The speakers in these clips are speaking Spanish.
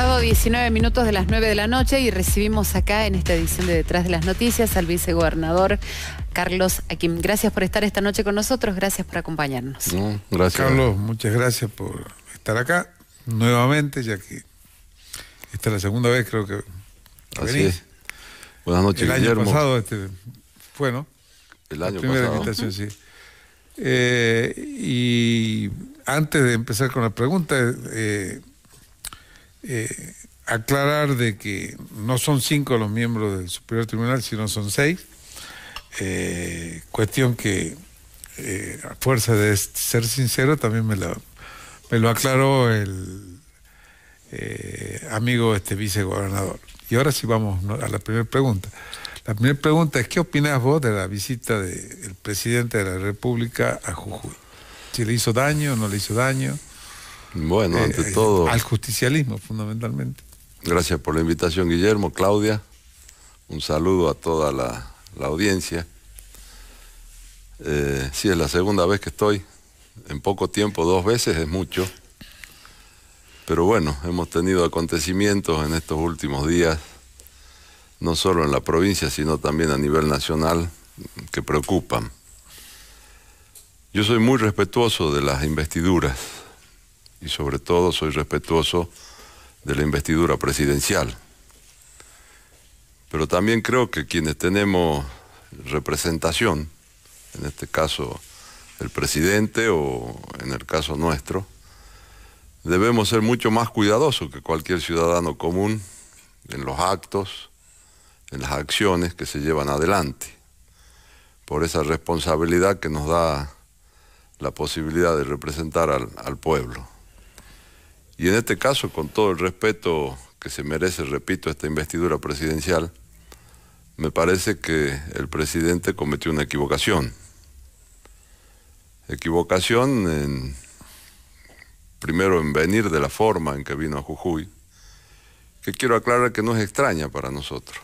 pasado 19 minutos de las 9 de la noche y recibimos acá en esta edición de Detrás de las Noticias al vicegobernador Carlos Haquim. Gracias por estar esta noche con nosotros, gracias por acompañarnos. Gracias. Carlos, muchas gracias por estar acá nuevamente, ya que esta es la segunda vez creo que venís. Es. Buenas noches, el Guillermo. año pasado fue, ¿no? El año la primera pasado. invitación, sí. Y antes de empezar con la pregunta, aclarar de que no son 5 los miembros del Superior Tribunal, sino son 6. Cuestión que, a fuerza de ser sincero, también me lo aclaró el amigo vicegobernador. Y ahora sí vamos a la primera pregunta. La primera pregunta es, ¿qué opinás vos de la visita del presidente de la República a Jujuy? ¿Si le hizo daño o no le hizo daño? Bueno, ante todo... Al justicialismo, fundamentalmente. Gracias por la invitación, Guillermo, Claudia. Un saludo a toda la audiencia. Sí, es la segunda vez que estoy. En poco tiempo, 2 veces es mucho. Pero bueno, hemos tenido acontecimientos en estos últimos días, no solo en la provincia, sino también a nivel nacional, que preocupan. Yo soy muy respetuoso de las investiduras y sobre todo soy respetuoso de la investidura presidencial. Pero también creo que quienes tenemos representación, en este caso el presidente o en el caso nuestro, debemos ser mucho más cuidadosos que cualquier ciudadano común en los actos, en las acciones que se llevan adelante, por esa responsabilidad que nos da la posibilidad de representar al pueblo. Y en este caso, con todo el respeto que se merece, repito, esta investidura presidencial, me parece que el presidente cometió una equivocación. Equivocación primero en venir de la forma en que vino a Jujuy, que quiero aclarar que no es extraña para nosotros.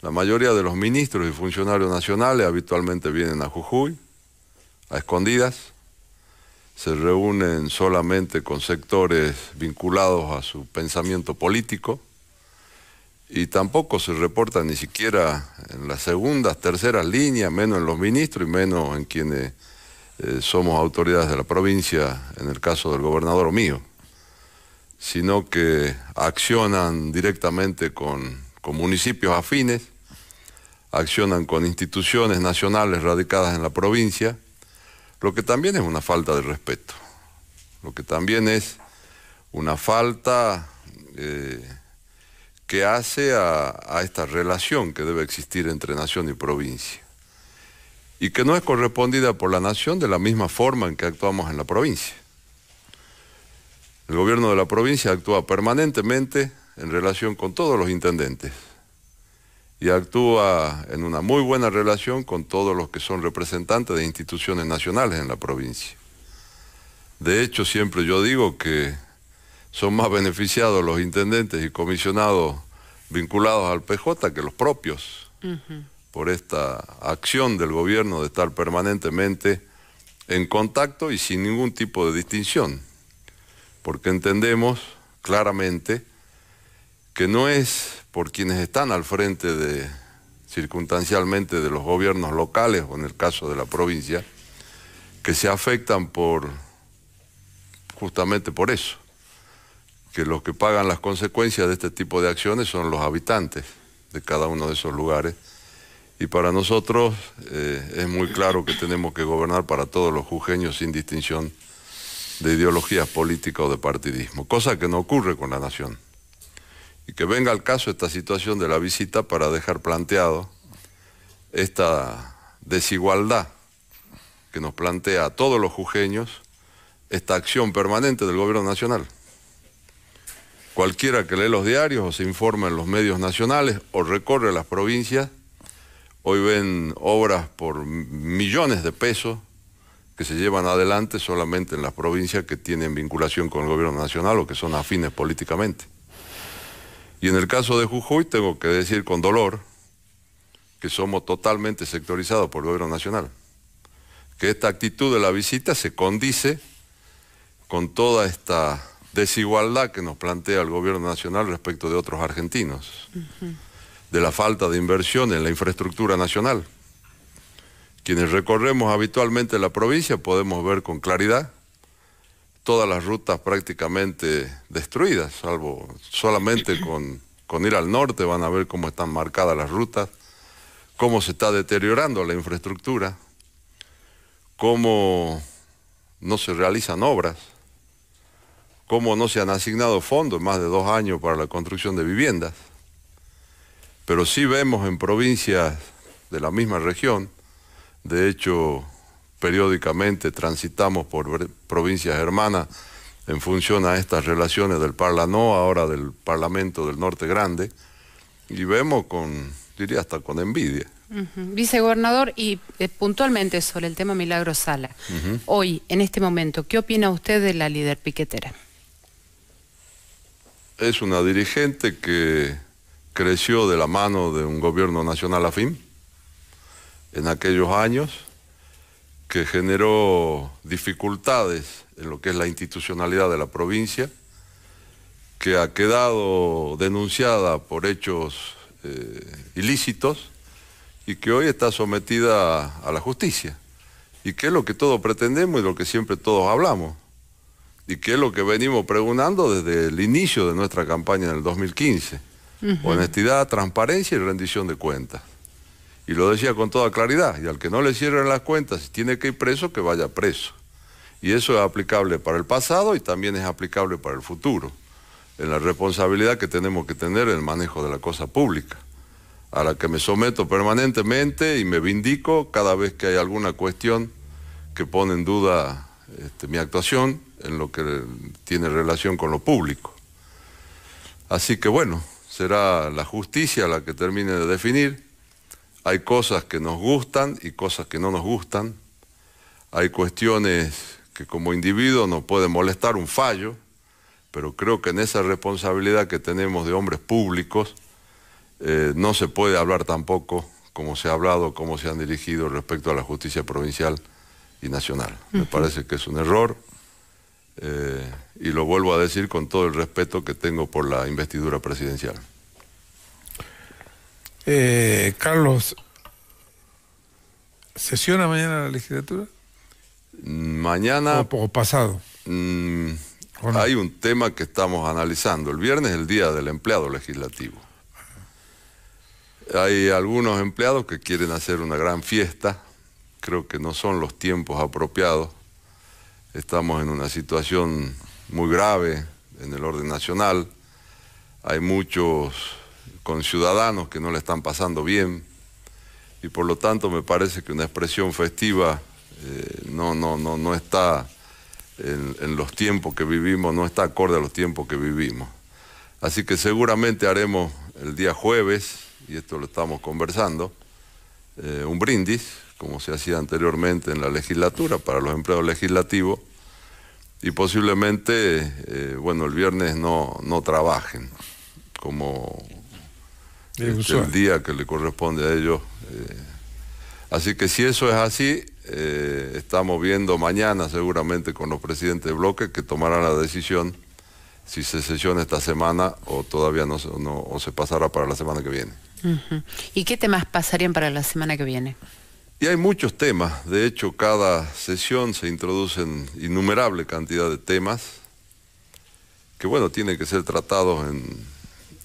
La mayoría de los ministros y funcionarios nacionales habitualmente vienen a Jujuy, a escondidas, se reúnen solamente con sectores vinculados a su pensamiento político y tampoco se reportan ni siquiera en las segundas, terceras líneas, menos en los ministros y menos en quienes somos autoridades de la provincia, en el caso del gobernador o mío, sino que accionan directamente con municipios afines, accionan con instituciones nacionales radicadas en la provincia, lo que también es una falta de respeto, lo que también es una falta que hace a esta relación que debe existir entre nación y provincia, y que no es correspondida por la nación de la misma forma en que actuamos en la provincia. El gobierno de la provincia actúa permanentemente en relación con todos los intendentes y actúa en una muy buena relación con todos los que son representantes de instituciones nacionales en la provincia. De hecho, siempre yo digo que son más beneficiados los intendentes y comisionados vinculados al PJ que los propios, por esta acción del gobierno de estar permanentemente en contacto y sin ningún tipo de distinción, porque entendemos claramente que no es por quienes están al frente circunstancialmente de los gobiernos locales o en el caso de la provincia, que se afectan justamente por eso, que los que pagan las consecuencias de este tipo de acciones son los habitantes de cada uno de esos lugares, y para nosotros es muy claro que tenemos que gobernar para todos los jujeños sin distinción de ideologías políticas o de partidismo, cosa que no ocurre con la nación. Y que venga al caso esta situación de la visita para dejar planteado esta desigualdad que nos plantea a todos los jujeños esta acción permanente del gobierno nacional. Cualquiera que lee los diarios o se informa en los medios nacionales o recorre las provincias, hoy ven obras por millones de pesos que se llevan adelante solamente en las provincias que tienen vinculación con el gobierno nacional o que son afines políticamente. Y en el caso de Jujuy tengo que decir con dolor que somos totalmente sectorizados por el gobierno nacional, que esta actitud de la visita se condice con toda esta desigualdad que nos plantea el gobierno nacional respecto de otros argentinos, de la falta de inversión en la infraestructura nacional. Quienes recorremos habitualmente la provincia podemos ver con claridad todas las rutas prácticamente destruidas, salvo solamente con ir al norte van a ver cómo están marcadas las rutas, cómo se está deteriorando la infraestructura, cómo no se realizan obras, cómo no se han asignado fondos en más de 2 años para la construcción de viviendas. Pero sí vemos en provincias de la misma región, de hecho periódicamente transitamos por provincias hermanas en función a estas relaciones del Parlano, ahora del Parlamento del Norte Grande, y vemos con, diría hasta con envidia. Vicegobernador, y puntualmente sobre el tema Milagro Sala, hoy, en este momento, ¿qué opina usted de la líder piquetera? Es una dirigente que creció de la mano de un gobierno nacional afín en aquellos años, que generó dificultades en lo que es la institucionalidad de la provincia, que ha quedado denunciada por hechos ilícitos y que hoy está sometida a la justicia, y que es lo que todos pretendemos y lo que siempre todos hablamos, y que es lo que venimos pregonando desde el inicio de nuestra campaña en el 2015. Honestidad, transparencia y rendición de cuentas. Y lo decía con toda claridad, y al que no le cierren las cuentas, si tiene que ir preso, que vaya preso. Y eso es aplicable para el pasado y también es aplicable para el futuro, en la responsabilidad que tenemos que tener en el manejo de la cosa pública, a la que me someto permanentemente y me vindico cada vez que hay alguna cuestión que pone en duda mi actuación en lo que tiene relación con lo público. Así que bueno, será la justicia la que termine de definir. Hay cosas que nos gustan y cosas que no nos gustan. Hay cuestiones que como individuo nos puede molestar un fallo, pero creo que en esa responsabilidad que tenemos de hombres públicos no se puede hablar tampoco como se ha hablado, como se han dirigido respecto a la justicia provincial y nacional. Me parece que es un error y lo vuelvo a decir con todo el respeto que tengo por la investidura presidencial. Carlos, ¿sesiona mañana la legislatura? Mañana... ¿O pasado? No? Hay un tema que estamos analizando. El viernes es el día del empleado legislativo. Hay algunos empleados que quieren hacer una gran fiesta. Creo que no son los tiempos apropiados. Estamos en una situación muy grave en el orden nacional. Hay muchos conciudadanos que no le están pasando bien y por lo tanto me parece que una expresión festiva no está en los tiempos que vivimos, no está acorde a los tiempos que vivimos. Así que seguramente haremos el día jueves, y esto lo estamos conversando, un brindis, como se hacía anteriormente en la legislatura, para los empleados legislativos, y posiblemente, bueno, el viernes no trabajen, como el día que le corresponde a ellos. Así que si eso es así, estamos viendo mañana seguramente con los presidentes de bloque que tomarán la decisión si se sesiona esta semana o todavía o se pasará para la semana que viene. ¿Y qué temas pasarían para la semana que viene? Y hay muchos temas. De hecho, cada sesión se introducen innumerable cantidad de temas que, bueno, tienen que ser tratados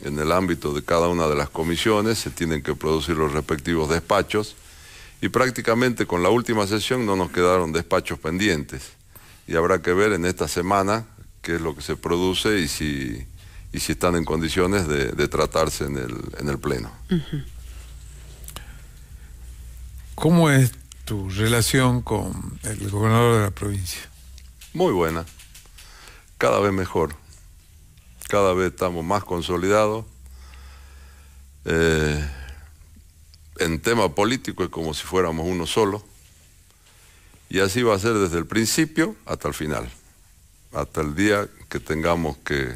en el ámbito de cada una de las comisiones, se tienen que producir los respectivos despachos, y prácticamente con la última sesión no nos quedaron despachos pendientes, y habrá que ver en esta semana qué es lo que se produce y si están en condiciones de tratarse en el Pleno. ¿Cómo es tu relación con el gobernador de la provincia? Muy buena, cada vez mejor, cada vez estamos más consolidados. En tema político es como si fuéramos uno solo, y así va a ser desde el principio hasta el final, hasta el día que tengamos que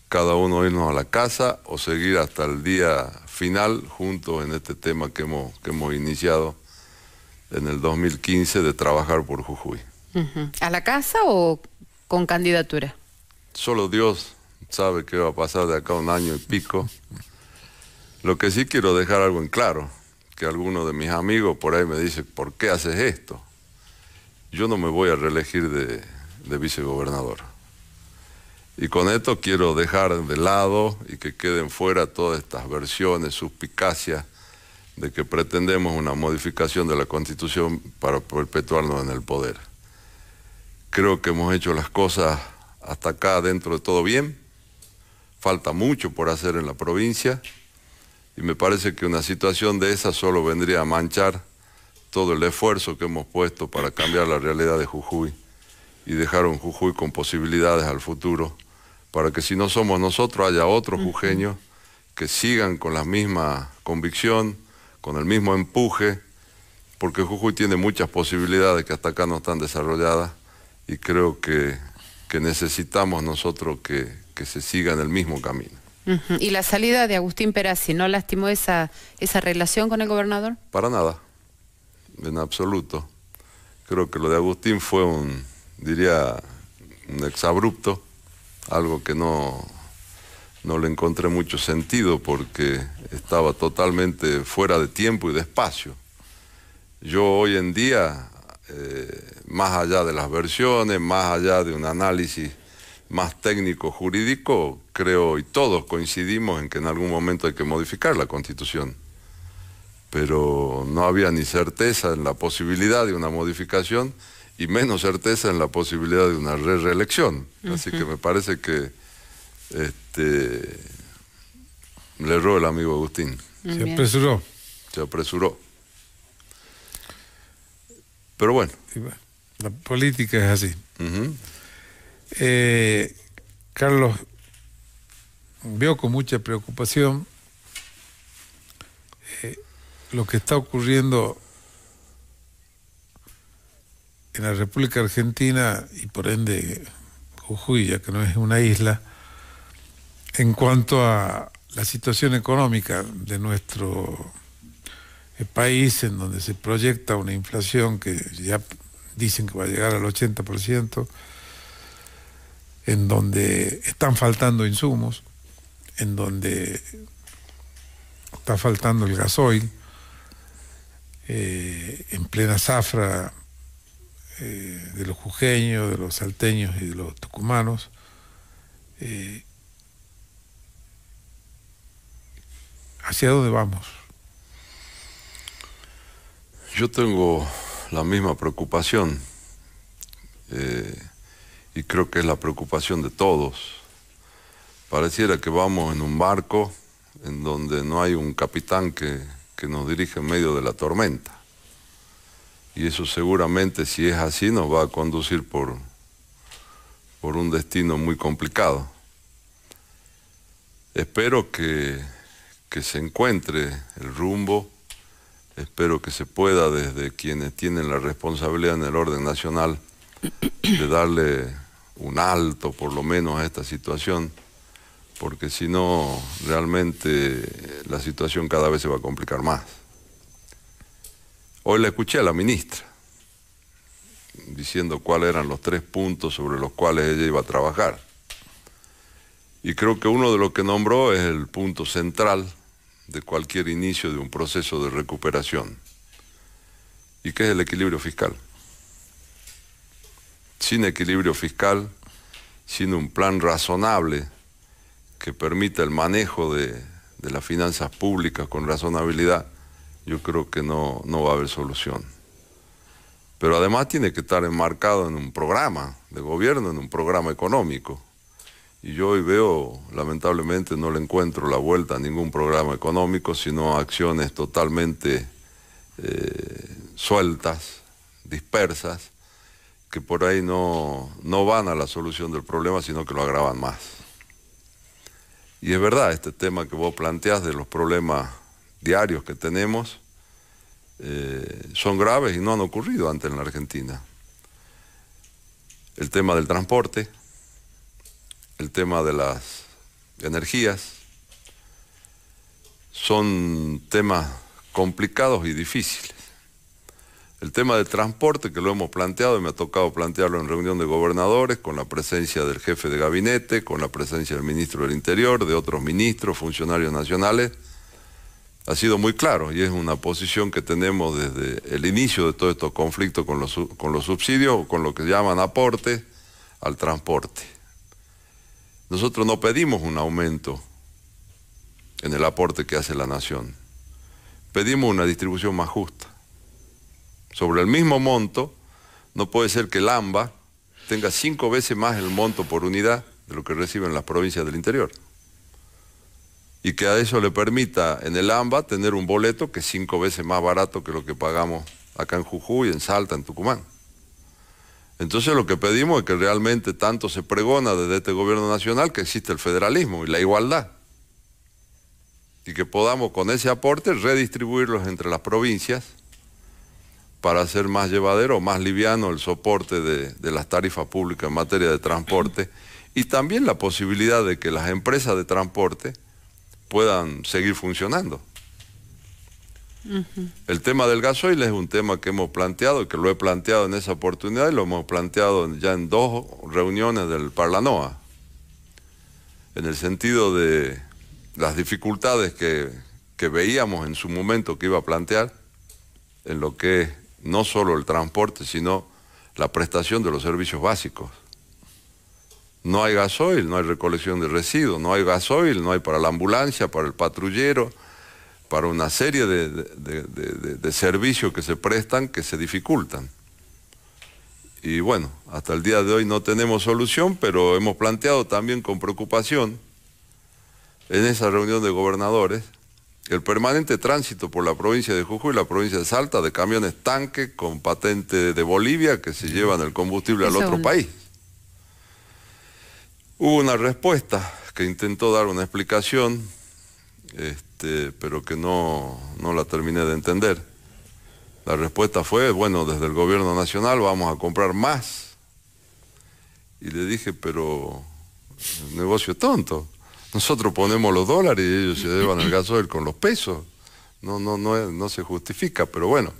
cada uno irnos a la casa o seguir hasta el día final juntos en este tema que hemos iniciado en el 2015 de trabajar por Jujuy. ¿A la casa o con candidatura? Solo Dios sabe qué va a pasar de acá a un año y pico. Lo que sí quiero dejar algo en claro, que alguno de mis amigos por ahí me dice, ¿por qué haces esto? Yo no me voy a reelegir de vicegobernador. Y con esto quiero dejar de lado y que queden fuera todas estas versiones, suspicacias, de que pretendemos una modificación de la Constitución para perpetuarnos en el poder. Creo que hemos hecho las cosas hasta acá dentro de todo bien. Falta mucho por hacer en la provincia y me parece que una situación de esa solo vendría a manchar todo el esfuerzo que hemos puesto para cambiar la realidad de Jujuy y dejar un Jujuy con posibilidades al futuro, para que si no somos nosotros haya otros jujeños que sigan con la misma convicción, con el mismo empuje, porque Jujuy tiene muchas posibilidades que hasta acá no están desarrolladas y creo que necesitamos nosotros que se siga en el mismo camino. ¿Y la salida de Agustín Perazzi no lastimó esa relación con el gobernador? Para nada, en absoluto. Creo que lo de Agustín fue diría, un exabrupto, algo que no le encontré mucho sentido porque estaba totalmente fuera de tiempo y de espacio. Yo hoy en día, más allá de las versiones, más allá de un análisis más técnico jurídico, creo y todos coincidimos en que en algún momento hay que modificar la Constitución. Pero no había ni certeza en la posibilidad de una modificación y menos certeza en la posibilidad de una reelección. Así que me parece que le erró el amigo Agustín. Se apresuró. Se apresuró. Pero bueno. La política es así. Carlos, veo con mucha preocupación lo que está ocurriendo en la República Argentina y por ende Jujuy, ya que no es una isla, en cuanto a la situación económica de nuestro país, en donde se proyecta una inflación que ya dicen que va a llegar al 80%, en donde están faltando insumos, en donde está faltando el gasoil, en plena zafra de los jujeños, de los salteños y de los tucumanos. ¿Hacia dónde vamos? Yo tengo la misma preocupación y creo que es la preocupación de todos. Pareciera que vamos en un barco en donde no hay un capitán que nos dirige en medio de la tormenta. Y eso seguramente, si es así, nos va a conducir por un destino muy complicado. Espero que se encuentre el rumbo, espero que se pueda desde quienes tienen la responsabilidad en el orden nacional de darle un alto por lo menos a esta situación, porque si no, realmente la situación cada vez se va a complicar más. Hoy la escuché a la ministra diciendo cuáles eran los 3 puntos sobre los cuales ella iba a trabajar. Y creo que uno de los que nombró es el punto central de cualquier inicio de un proceso de recuperación, y que es el equilibrio fiscal. Sin equilibrio fiscal, sin un plan razonable que permita el manejo de las finanzas públicas con razonabilidad, yo creo que no va a haber solución. Pero además tiene que estar enmarcado en un programa de gobierno, en un programa económico. Y yo hoy veo, lamentablemente, no le encuentro la vuelta a ningún programa económico, sino acciones totalmente sueltas, dispersas, que por ahí no van a la solución del problema, sino que lo agravan más. Y es verdad, este tema que vos planteás de los problemas diarios que tenemos son graves y no han ocurrido antes en la Argentina. El tema del transporte, el tema de las energías, son temas complicados y difíciles. El tema del transporte, que lo hemos planteado y me ha tocado plantearlo en reunión de gobernadores, con la presencia del jefe de gabinete, con la presencia del ministro del Interior, de otros ministros, funcionarios nacionales, ha sido muy claro y es una posición que tenemos desde el inicio de todos estos conflictos con los subsidios o con lo que llaman aportes al transporte. Nosotros no pedimos un aumento en el aporte que hace la nación, pedimos una distribución más justa. Sobre el mismo monto, no puede ser que el AMBA tenga 5 veces más el monto por unidad de lo que reciben las provincias del interior. Y que a eso le permita en el AMBA tener un boleto que es 5 veces más barato que lo que pagamos acá en Jujuy, en Salta, en Tucumán. Entonces lo que pedimos es que realmente tanto se pregona desde este gobierno nacional que existe el federalismo y la igualdad. Y que podamos con ese aporte redistribuirlos entre las provincias para hacer más llevadero, más liviano el soporte de las tarifas públicas en materia de transporte y también la posibilidad de que las empresas de transporte puedan seguir funcionando. El tema del gasoil es un tema que hemos planteado y que lo he planteado en esa oportunidad y lo hemos planteado ya en 2 reuniones del Parlanoa, en el sentido de las dificultades que veíamos en su momento que iba a plantear en lo que es no solo el transporte, sino la prestación de los servicios básicos. No hay gasoil, no hay recolección de residuos, no hay gasoil, no hay para la ambulancia, para el patrullero, para una serie de servicios que se prestan que se dificultan. Y bueno, hasta el día de hoy no tenemos solución, pero hemos planteado también con preocupación en esa reunión de gobernadores el permanente tránsito por la provincia de Jujuy y la provincia de Salta de camiones tanque con patente de Bolivia que se llevan el combustible al otro país. Hubo una respuesta que intentó dar una explicación, pero que no la terminé de entender. La respuesta fue, bueno, desde el gobierno nacional vamos a comprar más. Y le dije, pero el negocio es tonto. Nosotros ponemos los dólares y ellos se llevan el gasoil con los pesos. No se justifica, pero bueno,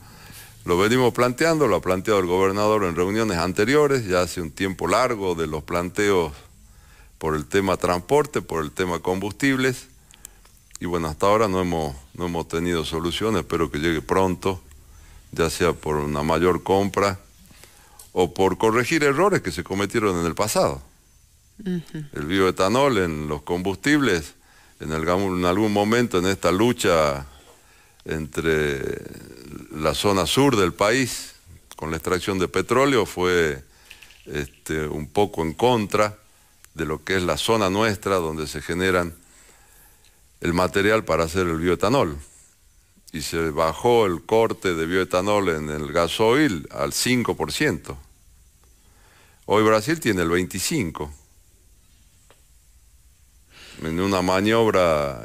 lo venimos planteando, lo ha planteado el gobernador en reuniones anteriores, ya hace un tiempo largo de los planteos por el tema transporte, por el tema combustibles, y bueno, hasta ahora no hemos tenido solución, espero que llegue pronto, ya sea por una mayor compra o por corregir errores que se cometieron en el pasado. El bioetanol en los combustibles, en algún momento en esta lucha entre la zona sur del país con la extracción de petróleo fue un poco en contra de lo que es la zona nuestra donde se generan el material para hacer el bioetanol. Y se bajó el corte de bioetanol en el gasoil al 5%. Hoy Brasil tiene el 25%. En una maniobra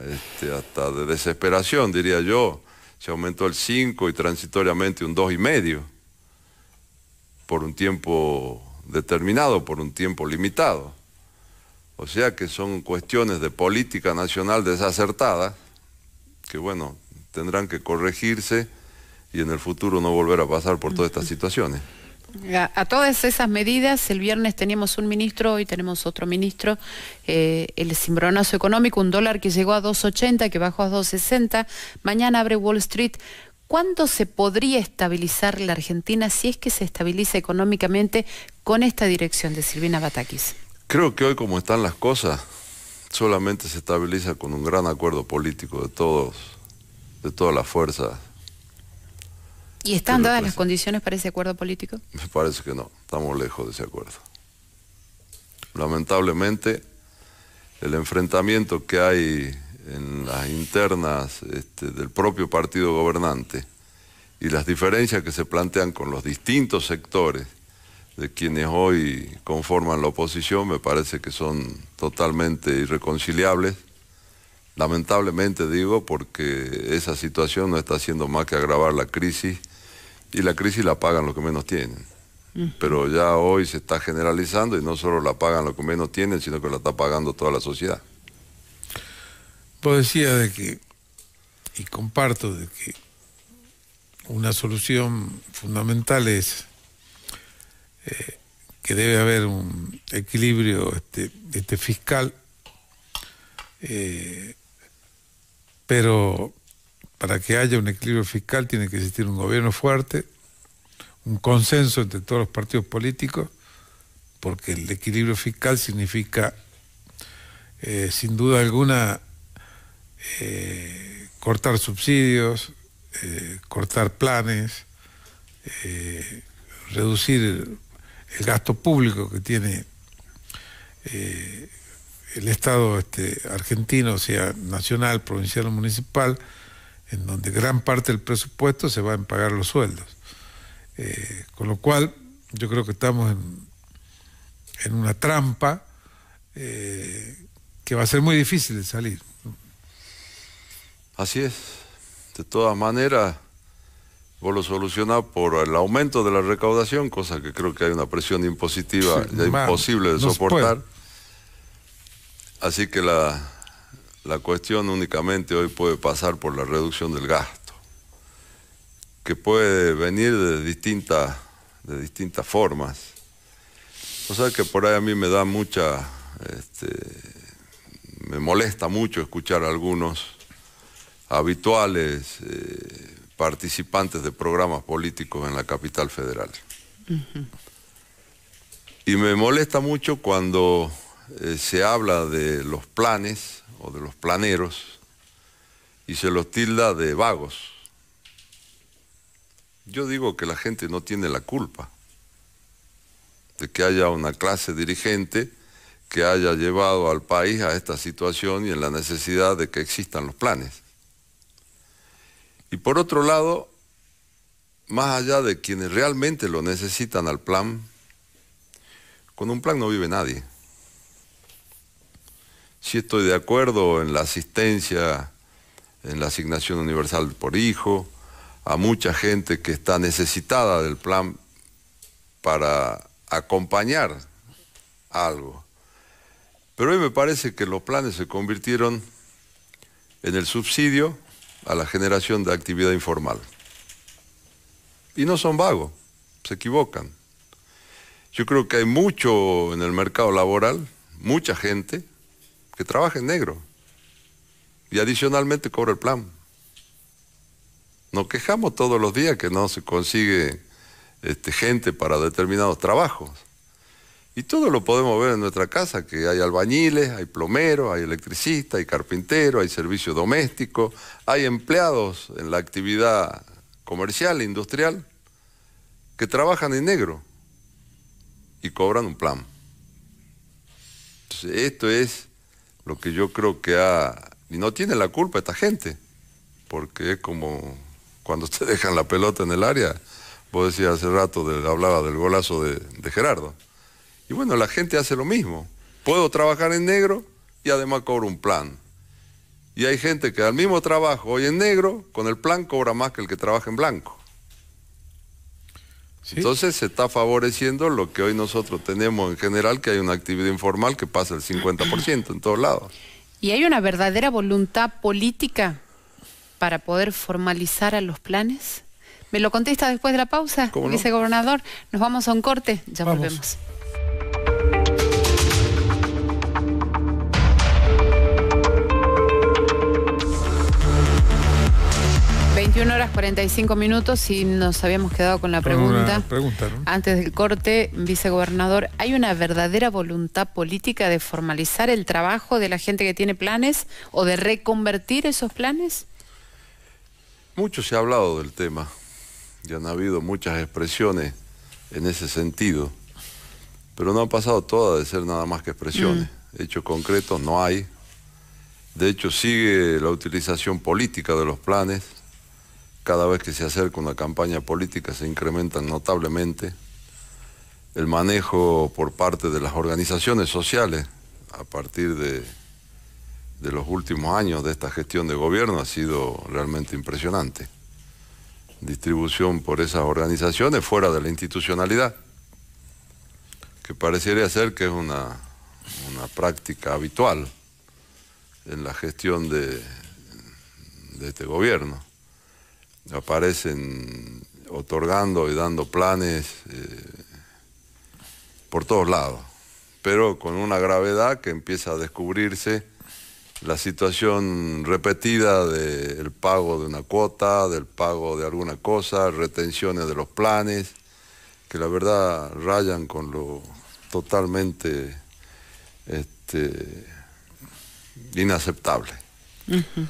hasta de desesperación, diría yo, se aumentó el 5 y transitoriamente un 2,5 por un tiempo determinado, por un tiempo limitado. O sea que son cuestiones de política nacional desacertada que, bueno, tendrán que corregirse y en el futuro no volver a pasar por todas estas situaciones. A todas esas medidas, el viernes teníamos un ministro, hoy tenemos otro ministro, el cimbronazo económico, un dólar que llegó a 2,80, que bajó a 2,60, mañana abre Wall Street. ¿Cuándo se podría estabilizar la Argentina si es que se estabiliza económicamente con esta dirección de Silvina Batakis? Creo que hoy, como están las cosas, solamente se estabiliza con un gran acuerdo político de todas las fuerzas. ¿Y están dadas las condiciones para ese acuerdo político? Me parece que no, estamos lejos de ese acuerdo. Lamentablemente, el enfrentamiento que hay en las internas del propio partido gobernante y las diferencias que se plantean con los distintos sectores de quienes hoy conforman la oposición, me parece que son totalmente irreconciliables. Lamentablemente digo, porque esa situación no está haciendo más que agravar la crisis, y la crisis la pagan los que menos tienen. Pero ya hoy se está generalizando y no solo la pagan los que menos tienen, sino que la está pagando toda la sociedad. Vos decías de que, y comparto de que una solución fundamental es que debe haber un equilibrio fiscal, pero para que haya un equilibrio fiscal tiene que existir un gobierno fuerte, un consenso entre todos los partidos políticos, porque el equilibrio fiscal significa, sin duda alguna, cortar subsidios, cortar planes, reducir el gasto público que tiene el Estado argentino, sea nacional, provincial o municipal, en donde gran parte del presupuesto se va en pagar los sueldos. Con lo cual, yo creo que estamos en una trampa que va a ser muy difícil de salir. Así es. De todas maneras, vos lo solucionás por el aumento de la recaudación, cosa que creo que hay una presión impositiva ya imposible de soportar. Así que la cuestión únicamente hoy puede pasar por la reducción del gasto, que puede venir de distintas formas. O sea que por ahí a mí me da me molesta mucho escuchar a algunos habituales participantes de programas políticos en la capital federal. Y me molesta mucho cuando se habla de los planes o de los planeros y se los tilda de vagos. Yo digo que la gente no tiene la culpa de que haya una clase dirigente que haya llevado al país a esta situación y en la necesidad de que existan los planes. Y por otro lado, más allá de quienes realmente lo necesitan al plan, con un plan no vive nadie. Sí estoy de acuerdo en la asistencia, en la asignación universal por hijo, a mucha gente que está necesitada del plan para acompañar algo. Pero hoy me parece que los planes se convirtieron en el subsidio a la generación de actividad informal. Y no son vagos, se equivocan. Yo creo que hay mucho en el mercado laboral, mucha gente que trabaja en negro y adicionalmente cobra el plan. Nos quejamos todos los días que no se consigue gente para determinados trabajos. Y todo lo podemos ver en nuestra casa, que hay albañiles, hay plomeros, hay electricistas, hay carpinteros, hay servicio doméstico, hay empleados en la actividad comercial e industrial que trabajan en negro y cobran un plan. Entonces, esto es lo que yo creo que y no tiene la culpa esta gente, porque es como cuando te dejan la pelota en el área. Vos decías hace rato, hablaba del golazo de Gerardo. Y bueno, la gente hace lo mismo. Puedo trabajar en negro y además cobro un plan. Y hay gente que al mismo trabajo hoy en negro, con el plan cobra más que el que trabaja en blanco. ¿Sí? Entonces se está favoreciendo lo que hoy nosotros tenemos en general, que hay una actividad informal que pasa el 50% en todos lados. ¿Y hay una verdadera voluntad política para poder formalizar a los planes? ¿Me lo contesta después de la pausa, vicegobernador? Nos vamos a un corte, ya volvemos. 21:45 y nos habíamos quedado con la pregunta, ¿no? Antes del corte, vicegobernador, ¿hay una verdadera voluntad política de formalizar el trabajo de la gente que tiene planes o de reconvertir esos planes? Mucho se ha hablado del tema y han habido muchas expresiones en ese sentido, pero no han pasado todas de ser nada más que expresiones. Hechos concretos no hay. De hecho, sigue la utilización política de los planes. Cada vez que se acerca una campaña política se incrementan notablemente. El manejo por parte de las organizaciones sociales a partir de los últimos años de esta gestión de gobierno ha sido realmente impresionante. Distribución por esas organizaciones fuera de la institucionalidad, que pareciera ser que es una práctica habitual en la gestión de este gobierno. aparecen otorgando y dando planes por todos lados, pero con una gravedad que empieza a descubrirse la situación repetida del pago de una cuota, del pago de alguna cosa, retenciones de los planes, que la verdad rayan con lo totalmente inaceptable. Ujú.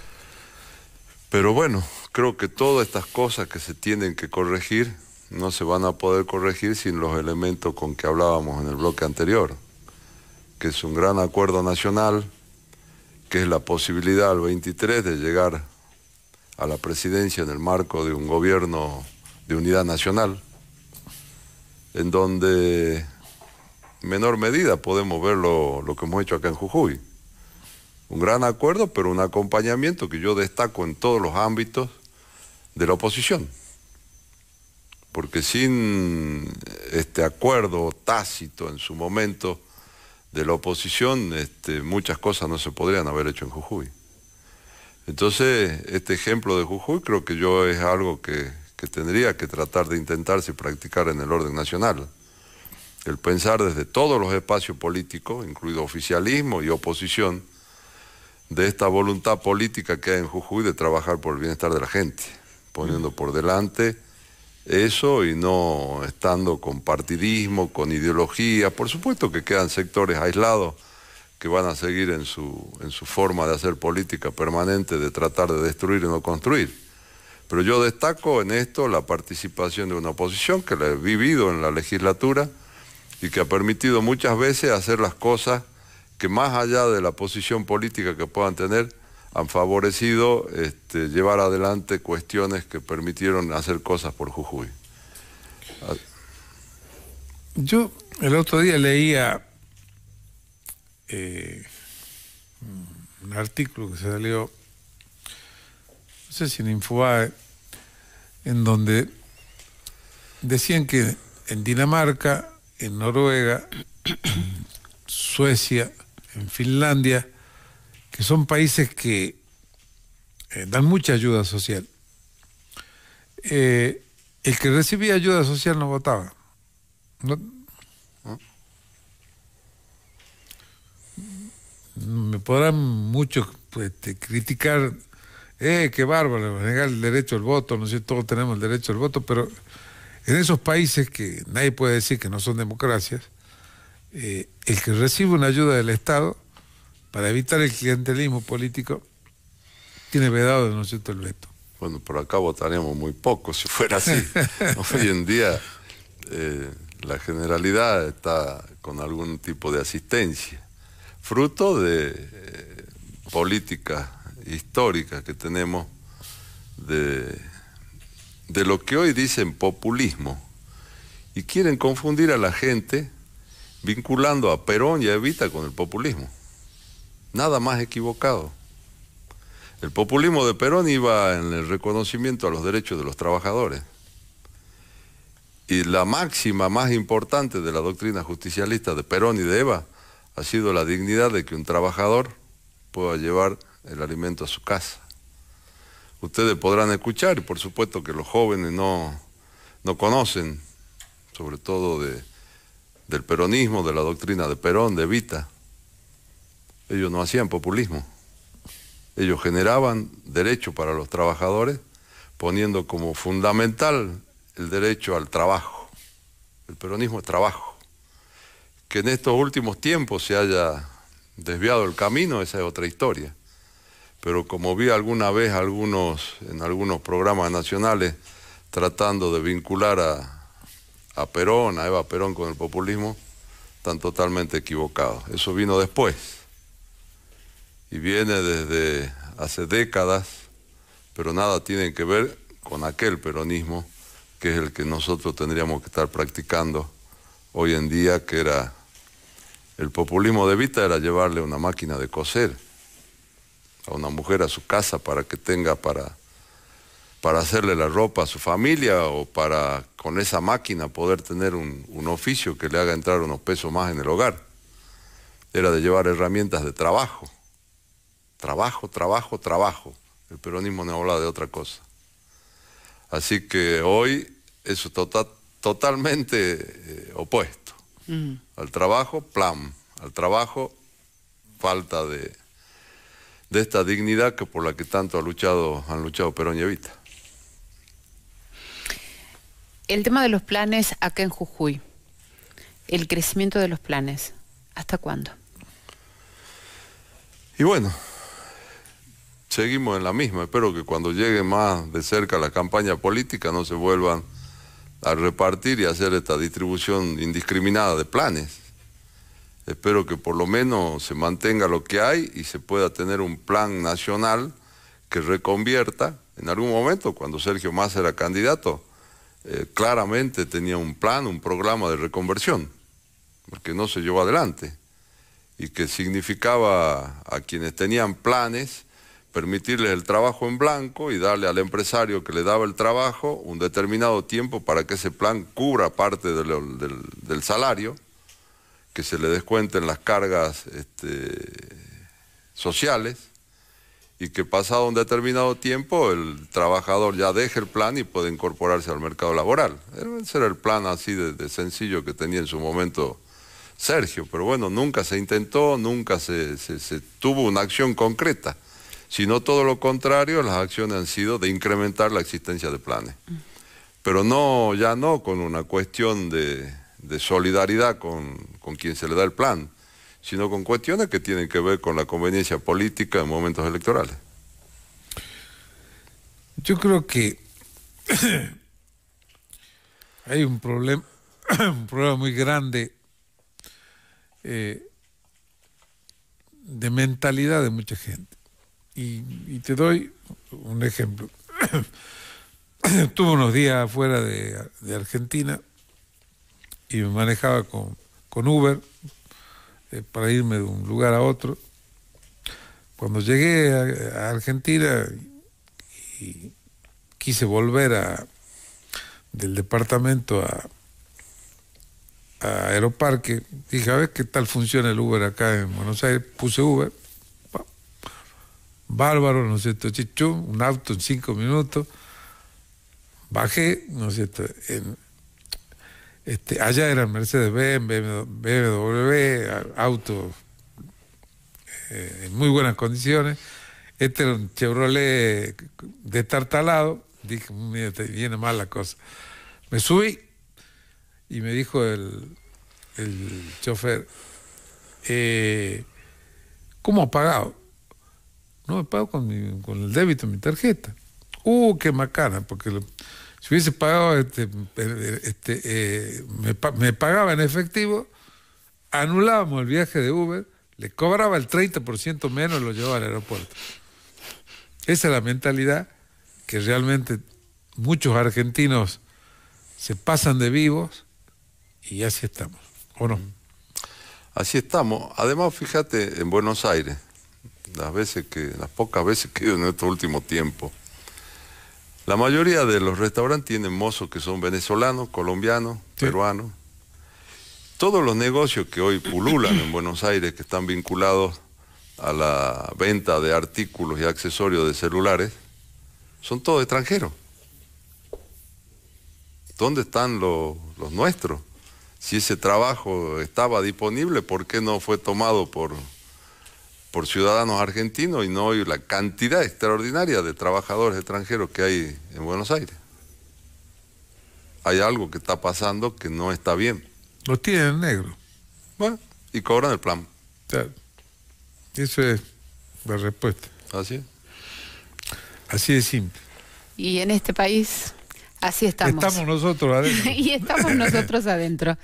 Pero bueno, creo que todas estas cosas que se tienen que corregir no se van a poder corregir sin los elementos con que hablábamos en el bloque anterior, que es un gran acuerdo nacional, que es la posibilidad al 23 de llegar a la presidencia en el marco de un gobierno de unidad nacional, en donde en menor medida podemos ver lo que hemos hecho acá en Jujuy. Un gran acuerdo, pero un acompañamiento que yo destaco en todos los ámbitos de la oposición. Porque sin este acuerdo tácito en su momento de la oposición, muchas cosas no se podrían haber hecho en Jujuy. Entonces, este ejemplo de Jujuy creo que yo es algo que tendría que tratar de intentarse y practicar en el orden nacional. El pensar desde todos los espacios políticos, incluido oficialismo y oposición, de esta voluntad política que hay en Jujuy de trabajar por el bienestar de la gente, poniendo por delante eso y no estando con partidismo, con ideología. Por supuesto que quedan sectores aislados que van a seguir en su forma de hacer política permanente, de tratar de destruir y no construir. Pero yo destaco en esto la participación de una oposición que la he vivido en la legislatura y que ha permitido muchas veces hacer las cosas que más allá de la posición política que puedan tener, han favorecido llevar adelante cuestiones que permitieron hacer cosas por Jujuy. Yo el otro día leía un artículo que se salió, no sé si en Infobae, en donde decían que en Dinamarca, en Noruega, en Suecia, en Finlandia, que son países que dan mucha ayuda social. El que recibía ayuda social no votaba. Me podrán muchos criticar, qué bárbaro, negar el derecho al voto, no sé, todos tenemos el derecho al voto, pero en esos países que nadie puede decir que no son democracias, el que recibe una ayuda del Estado para evitar el clientelismo político tiene vedado, ¿no es cierto?, el veto. Bueno, por acá votaríamos muy poco si fuera así. Hoy en día la generalidad está con algún tipo de asistencia, fruto de políticas históricas que tenemos de lo que hoy dicen populismo, y quieren confundir a la gente vinculando a Perón y a Evita con el populismo. Nada más equivocado. El populismo de Perón iba en el reconocimiento a los derechos de los trabajadores. Y la máxima más importante de la doctrina justicialista de Perón y de Eva ha sido la dignidad de que un trabajador pueda llevar el alimento a su casa. Ustedes podrán escuchar, y por supuesto que los jóvenes no conocen, sobre todo del peronismo, de la doctrina de Perón, de Evita. Ellos no hacían populismo. Ellos generaban derecho para los trabajadores, poniendo como fundamental el derecho al trabajo. El peronismo es trabajo. Que en estos últimos tiempos se haya desviado el camino, esa es otra historia. Pero como vi alguna vez en algunos programas nacionales tratando de vincular a Perón, a Eva Perón con el populismo, están totalmente equivocados. Eso vino después. Y viene desde hace décadas, pero nada tiene que ver con aquel peronismo que es el que nosotros tendríamos que estar practicando hoy en día, que era el populismo de Evita, era llevarle una máquina de coser a una mujer a su casa para que tenga para hacerle la ropa a su familia, o para con esa máquina poder tener un oficio que le haga entrar unos pesos más en el hogar. Era de llevar herramientas de trabajo. Trabajo, trabajo, trabajo. El peronismo no habla de otra cosa. Así que hoy eso es totalmente opuesto. Al trabajo, plan. Al trabajo, falta de esta dignidad que por la que tanto han luchado Perón y Evita. El tema de los planes acá en Jujuy, el crecimiento de los planes, ¿hasta cuándo? Y bueno, seguimos en la misma. Espero que cuando llegue más de cerca la campaña política no se vuelvan a repartir y hacer esta distribución indiscriminada de planes. Espero que por lo menos se mantenga lo que hay y se pueda tener un plan nacional que reconvierta. En algún momento, cuando Sergio Massa era candidato, claramente tenía un plan, un programa de reconversión, porque no se llevó adelante, y que significaba a quienes tenían planes permitirles el trabajo en blanco y darle al empresario que le daba el trabajo un determinado tiempo para que ese plan cubra parte del salario, que se le descuenten las cargas sociales, y que pasado un determinado tiempo el trabajador ya deje el plan y puede incorporarse al mercado laboral. Ese era el plan así de sencillo que tenía en su momento Sergio, pero bueno, nunca se intentó, nunca se tuvo una acción concreta, sino todo lo contrario. Las acciones han sido de incrementar la existencia de planes, pero no, ya no con una cuestión de solidaridad con quien se le da el plan, sino con cuestiones que tienen que ver con la conveniencia política en momentos electorales. Yo creo que hay un problema muy grande de mentalidad de mucha gente. Y te doy un ejemplo. Tuve unos días afuera de Argentina y me manejaba con Uber para irme de un lugar a otro. Cuando llegué a Argentina y quise volver del departamento a Aeroparque, dije, a ver qué tal funciona el Uber acá en Buenos Aires. Puse Uber, bárbaro, ¿no es cierto? Chichum, un auto en 5 minutos. Bajé, ¿no es cierto? Allá eran Mercedes-Benz, BMW, autos en muy buenas condiciones. Este era un Chevrolet destartalado. Dije, mira, te viene mal la cosa. Me subí y me dijo el chofer, ¿cómo ha pagado? No, he pagado con el débito de mi tarjeta. Qué macana, porque si hubiese pagado, me pagaba en efectivo, anulábamos el viaje de Uber, le cobraba el 30% menos y lo llevaba al aeropuerto. Esa es la mentalidad que realmente muchos argentinos se pasan de vivos y así estamos, ¿o no? Así estamos. Además, fíjate, en Buenos Aires, las pocas veces que he ido en estos últimos tiempos, la mayoría de los restaurantes tienen mozos que son venezolanos, colombianos, sí, peruanos. Todos los negocios que hoy pululan en Buenos Aires, que están vinculados a la venta de artículos y accesorios de celulares, son todos extranjeros. ¿Dónde están los nuestros? Si ese trabajo estaba disponible, ¿por qué no fue tomado por ciudadanos argentinos y no hay la cantidad extraordinaria de trabajadores extranjeros que hay en Buenos Aires? Hay algo que está pasando que no está bien. Los tienen en negro. Bueno, y cobran el plan. Claro. Eso es la respuesta. Así es. Así de simple. Y en este país, así estamos. Estamos nosotros adentro. Y estamos nosotros adentro.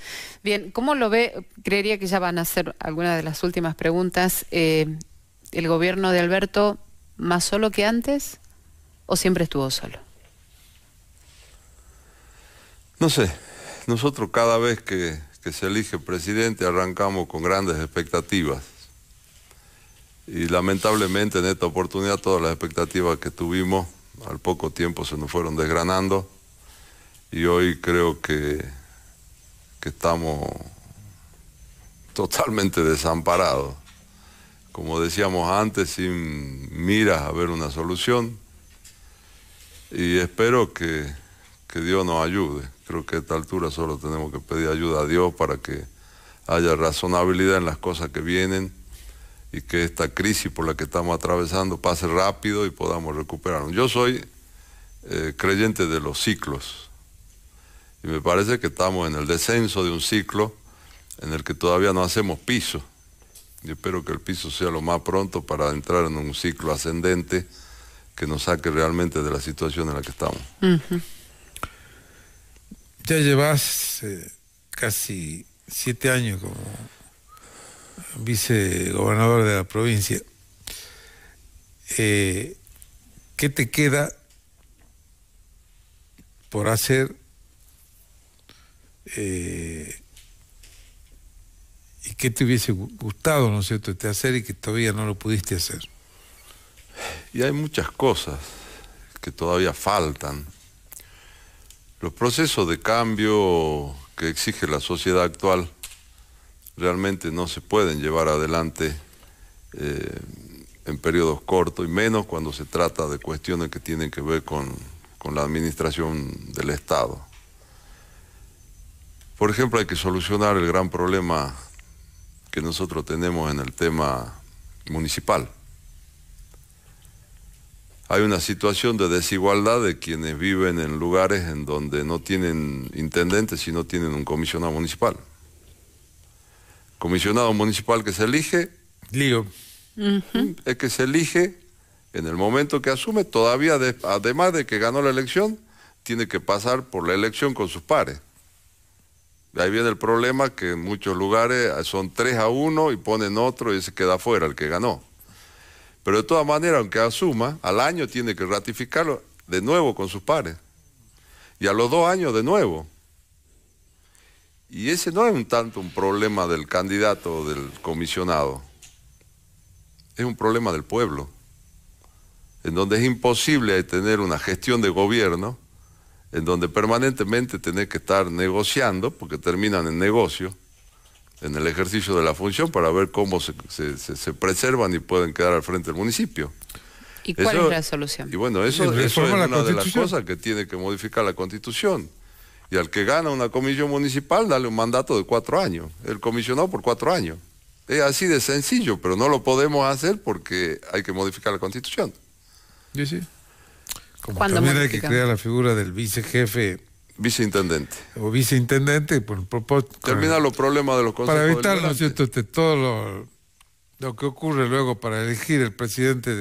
Bien, ¿cómo lo ve? Creería que ya van a ser algunas de las últimas preguntas. ¿El gobierno de Alberto más solo que antes o siempre estuvo solo? No sé. Nosotros cada vez que se elige presidente arrancamos con grandes expectativas. Y lamentablemente en esta oportunidad todas las expectativas que tuvimos al poco tiempo se nos fueron desgranando. Y hoy creo que estamos totalmente desamparados. Como decíamos antes, sin miras a ver una solución. Y espero que que Dios nos ayude. Creo que a esta altura solo tenemos que pedir ayuda a Dios para que haya razonabilidad en las cosas que vienen y que esta crisis por la que estamos atravesando pase rápido y podamos recuperarnos. Yo soy creyente de los ciclos y me parece que estamos en el descenso de un ciclo en el que todavía no hacemos piso. Y espero que el piso sea lo más pronto para entrar en un ciclo ascendente que nos saque realmente de la situación en la que estamos. Ya llevas casi 7 años como vicegobernador de la provincia. ¿Qué te queda por hacer y qué te hubiese gustado, ¿no es cierto?, de hacer y que todavía no lo pudiste hacer? Y hay muchas cosas que todavía faltan. Los procesos de cambio que exige la sociedad actual realmente no se pueden llevar adelante en periodos cortos, y menos cuando se trata de cuestiones que tienen que ver con la administración del Estado. Por ejemplo, hay que solucionar el gran problema que nosotros tenemos en el tema municipal. Hay una situación de desigualdad de quienes viven en lugares en donde no tienen intendentes y no tienen un comisionado municipal. Comisionado municipal que se elige, es que se elige en el momento que asume, todavía además de que ganó la elección, tiene que pasar por la elección con sus pares. De ahí viene el problema que en muchos lugares son 3-1 y ponen otro y se queda fuera el que ganó. Pero de todas maneras, aunque asuma, al año tiene que ratificarlo de nuevo con sus pares. Y a los 2 años de nuevo. Y ese no es tanto un problema del candidato o del comisionado. Es un problema del pueblo. En donde es imposible tener una gestión de gobierno, en donde permanentemente tenés que estar negociando, porque terminan en negocio, en el ejercicio de la función, para ver cómo se preservan y pueden quedar al frente del municipio. ¿Y cuál es la solución? Y bueno, eso es una de las cosas que tiene que modificar la Constitución. Y al que gana una comisión municipal, dale un mandato de 4 años. El comisionado por 4 años. Es así de sencillo, pero no lo podemos hacer porque hay que modificar la Constitución. Sí, sí. Como también hay que crear la figura del vicejefe. Viceintendente. O viceintendente. Terminar los problemas de los consejos para evitar, ¿no es deliberantes. cierto?, todo lo que ocurre luego para elegir el presidente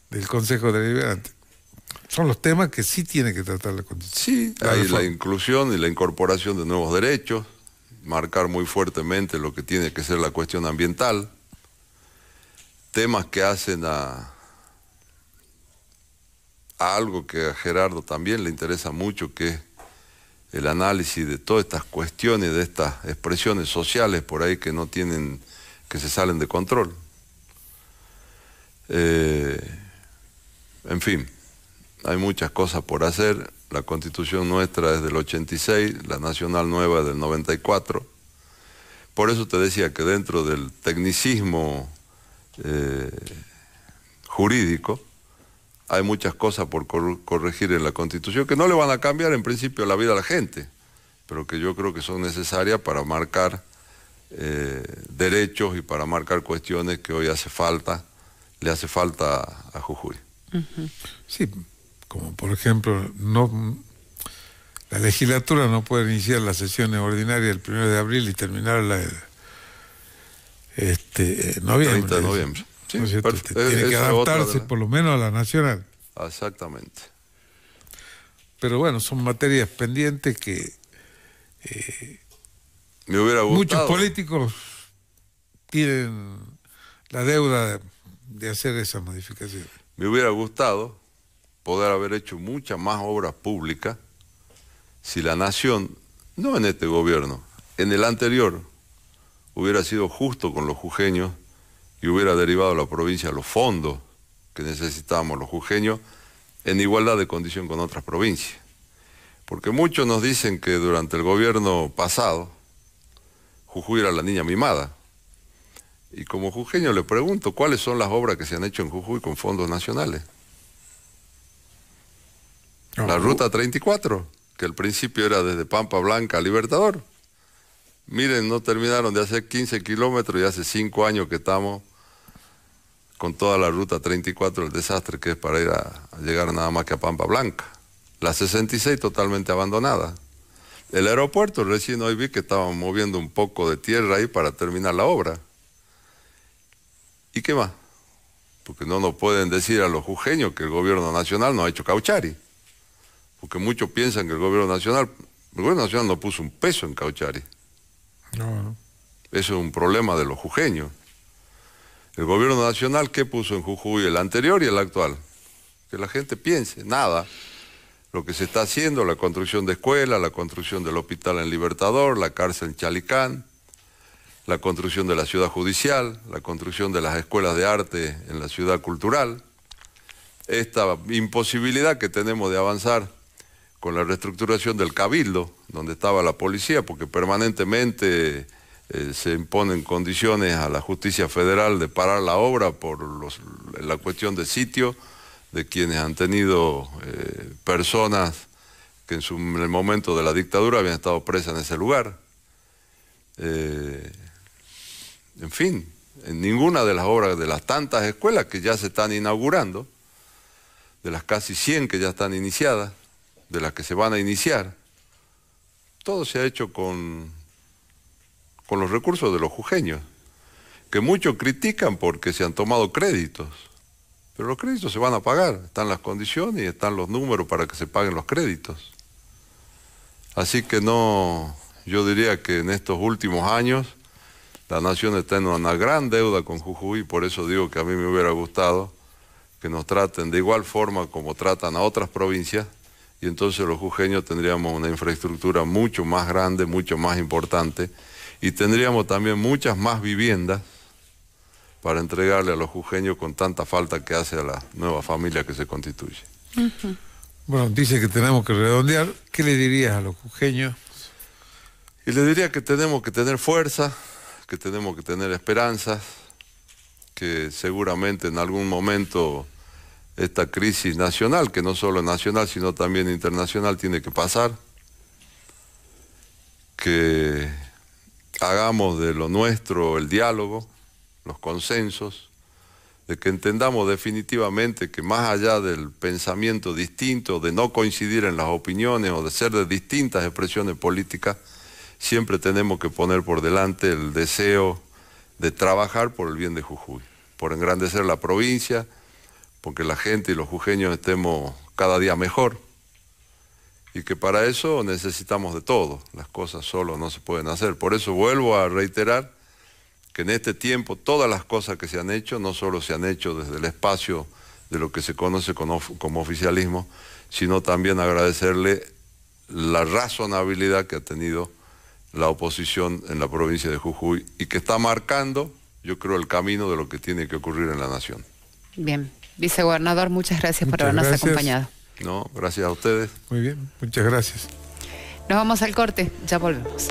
del Consejo Deliberante. Son los temas que sí tiene que tratar la Constitución. Sí, hay la inclusión y la incorporación de nuevos derechos, marcar muy fuertemente lo que tiene que ser la cuestión ambiental, temas que hacen a algo que a Gerardo también le interesa mucho, que es el análisis de todas estas cuestiones, de estas expresiones sociales por ahí que no tienen, que se salen de control. En fin, hay muchas cosas por hacer. La Constitución nuestra es del 86, la Nacional Nueva es del 94. Por eso te decía que dentro del tecnicismo jurídico hay muchas cosas por corregir en la Constitución que no le van a cambiar en principio la vida a la gente, pero que yo creo que son necesarias para marcar derechos y para marcar cuestiones que hoy le hace falta a Jujuy. Sí, como por ejemplo, la legislatura no puede iniciar las sesiones ordinarias el 1 de abril y terminarla noviembre. 30 de noviembre. Sí, ¿no es cierto? Tiene que adaptarse por lo menos a la nacional. Exactamente. Pero bueno, son materias pendientes que me hubiera gustado. Muchos políticos tienen la deuda de hacer esa modificación. Me hubiera gustado poder haber hecho muchas más obras públicas si la nación, no en este gobierno, en el anterior, hubiera sido justo con los jujeños y hubiera derivado a la provincia los fondos que necesitábamos los jujeños en igualdad de condición con otras provincias. Porque muchos nos dicen que durante el gobierno pasado Jujuy era la niña mimada. Y como jujeño le pregunto, ¿cuáles son las obras que se han hecho en Jujuy con fondos nacionales? No, La ruta 34, que al principio era desde Pampa Blanca a Libertador. Miren, no terminaron de hacer 15 kilómetros y hace 5 años que estamos con toda la ruta 34, el desastre que es para ir a llegar nada más que a Pampa Blanca. La 66 totalmente abandonada. El aeropuerto, recién hoy vi que estaban moviendo un poco de tierra ahí para terminar la obra. ¿Y qué más? Porque no nos pueden decir a los jujeños que el gobierno nacional no ha hecho Cauchari. Porque muchos piensan que el gobierno nacional no puso un peso en Cauchari. No. Eso es un problema de los jujeños. El gobierno nacional, ¿qué puso en Jujuy? El anterior y el actual. Que la gente piense, nada. Lo que se está haciendo, la construcción de escuelas, la construcción del hospital en Libertador, la cárcel en Chalicán, la construcción de la ciudad judicial, la construcción de las escuelas de arte en la ciudad cultural. Esta imposibilidad que tenemos de avanzar con la reestructuración del cabildo, donde estaba la policía, porque permanentemente se imponen condiciones a la justicia federal de parar la obra por la cuestión de sitio, de quienes han tenido personas que en el momento de la dictadura habían estado presas en ese lugar. En fin, en ninguna de las obras de las tantas escuelas que ya se están inaugurando, de las casi 100 que ya están iniciadas, de las que se van a iniciar, todo se ha hecho con los recursos de los jujeños, que muchos critican porque se han tomado créditos, pero los créditos se van a pagar, están las condiciones y están los números para que se paguen los créditos. Así que no, yo diría que en estos últimos años la nación está en una gran deuda con Jujuy, por eso digo que a mí me hubiera gustado que nos traten de igual forma como tratan a otras provincias, y entonces los jujeños tendríamos una infraestructura mucho más grande, mucho más importante, y tendríamos también muchas más viviendas para entregarle a los jujeños con tanta falta que hace a la nueva familia que se constituye. Bueno, dice que tenemos que redondear. ¿Qué le dirías a los jujeños? Y le diría que tenemos que tener fuerza, que tenemos que tener esperanzas, que seguramente en algún momento esta crisis nacional, que no solo es nacional, sino también internacional, tiene que pasar. Que hagamos de lo nuestro el diálogo, los consensos, de que entendamos definitivamente que más allá del pensamiento distinto, de no coincidir en las opiniones o de ser de distintas expresiones políticas, siempre tenemos que poner por delante el deseo de trabajar por el bien de Jujuy, por engrandecer la provincia, porque la gente y los jujeños estemos cada día mejor, y que para eso necesitamos de todo, las cosas solo no se pueden hacer. Por eso vuelvo a reiterar que en este tiempo todas las cosas que se han hecho, no solo se han hecho desde el espacio de lo que se conoce como oficialismo, sino también agradecerle la razonabilidad que ha tenido la oposición en la provincia de Jujuy y que está marcando, yo creo, el camino de lo que tiene que ocurrir en la nación. Bien, vicegobernador, muchas gracias por habernos acompañado. No, gracias a ustedes. Muy bien, muchas gracias. Nos vamos al corte, ya volvemos.